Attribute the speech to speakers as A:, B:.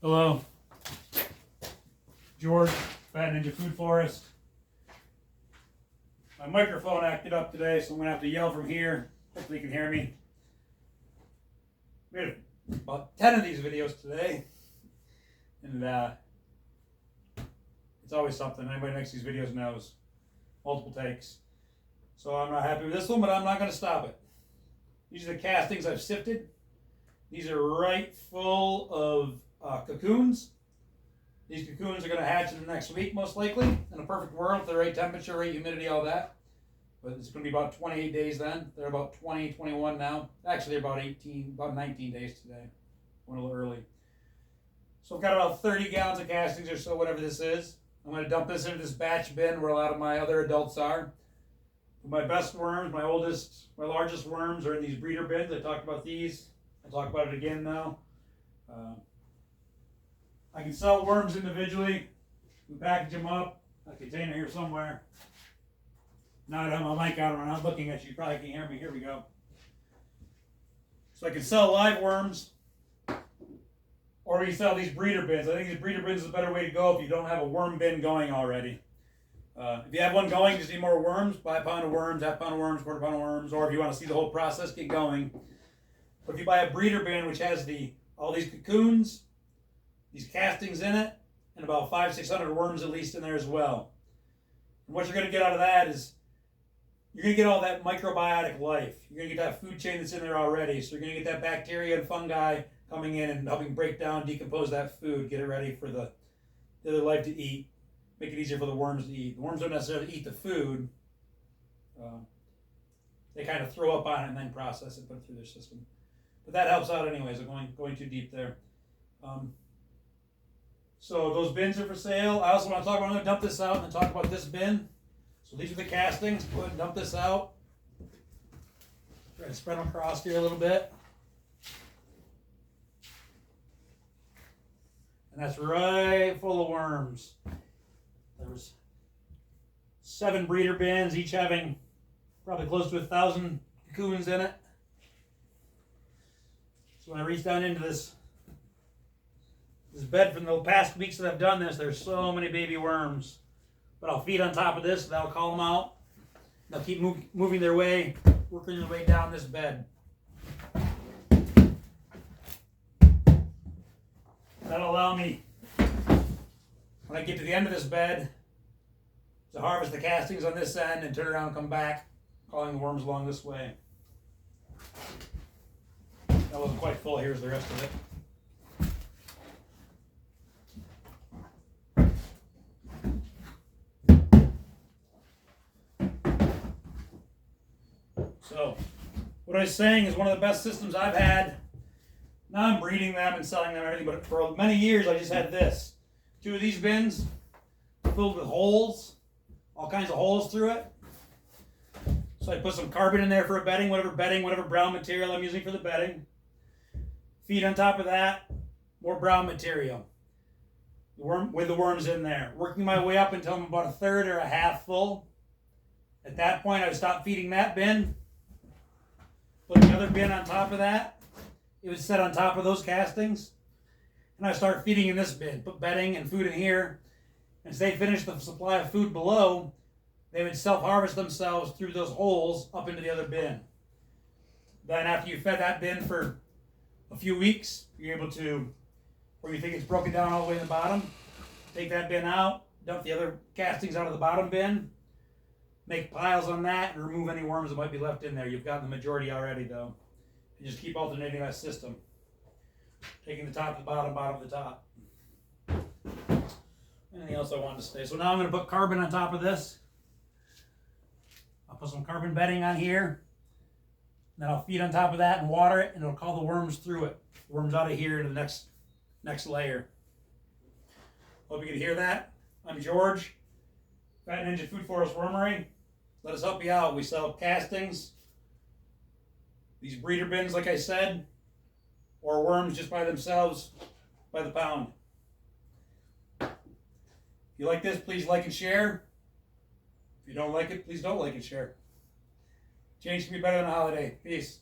A: Hello, George, Phat Foodforest. My microphone acted up today, so I'm going to have to yell from here. Hopefully you can hear me. We had about 10 of these videos today, and it's always something. Anybody who makes these videos knows. Multiple takes. So I'm not happy with this one, but I'm not going to stop it. These are the castings I've sifted. These are right full of cocoons. These cocoons are going to hatch in the next week, most likely, in a perfect world, with the right temperature, right humidity, all that. But it's going to be about 28 days then. They're about 20, 21 now. Actually, they're about 19 days today. Went a little early. So I've got about 30 gallons of castings or so, whatever this is. I'm going to dump this into this batch bin where a lot of my other adults are. My best worms, my largest worms are in these breeder bins. I talked about these. I'll talk about it again now. I can sell worms individually. We package them up. A container here somewhere. Now I don't have my mic out, I'm not looking at you. You probably can't hear me. Here we go. So I can sell live worms, or we can sell these breeder bins. I think these breeder bins is a better way to go if you don't have a worm bin going already. If you have one going, just need more worms. Buy a pound of worms, half pound of worms, quarter pound of worms, or if you want to see the whole process, get going. But if you buy a breeder bin, which has all these cocoons, these castings in it, and about 500-600 worms at least in there as well. And what you're going to get out of that is you're going to get all that microbiotic life. You're going to get that food chain that's in there already. So you're going to get that bacteria and fungi coming in and helping break down, decompose that food, get it ready for the other life to eat, make it easier for the worms to eat. The worms don't necessarily eat the food. They kind of throw up on it and then process it, put it through their system. But that helps out anyways. I'm going too deep there. So those bins are for sale. I also want to talk about, I'm going to dump this out and then talk about this bin. So these are the castings. Go ahead and dump this out. Try to spread them across here a little bit. And that's right full of worms. There was 7 breeder bins, each having probably close to 1,000 cocoons in it. So when I reach down into this bed from the past weeks that I've done this, there's so many baby worms. But I'll feed on top of this, that'll call them out. They'll keep moving their way, working their way down this bed. That'll allow me, when I get to the end of this bed, to harvest the castings on this end and turn around and come back, calling the worms along this way. That wasn't quite full. Here's the rest of it. So, what I was saying is one of the best systems I've had. Now I'm breeding them and selling them and everything, but for many years I just had this. 2 of these bins filled with holes, all kinds of holes through it. So I put some carbon in there for a bedding, whatever brown material I'm using for the bedding. Feed on top of that, more brown material. With the worms in there. Working my way up until I'm about 1/3 or 1/2 full. At that point I would stop feeding that bin. Put the other bin on top of that. It would set on top of those castings. And I start feeding in this bin. Put bedding and food in here. And as they finish the supply of food below, they would self-harvest themselves through those holes up into the other bin. Then after you fed that bin for a few weeks, you're able to, where you think it's broken down all the way in the bottom, take that bin out, dump the other castings out of the bottom bin, make piles on that, and remove any worms that might be left in there. You've gotten the majority already, though. You just keep alternating that system. Taking the top to the bottom, bottom to the top. Anything else I wanted to say? So now I'm going to put carbon on top of this. I'll put some carbon bedding on here. Then I'll feed on top of that and water it, and it'll call the worms through it. Worms out of here to the next layer. Hope you can hear that. I'm George, Phat Foodforest Wormery. Let us help you out. We sell castings, these breeder bins, like I said, or worms just by themselves, by the pound. If you like this, please like and share. If you don't like it, please don't like and share. Change can be better than a holiday. Peace.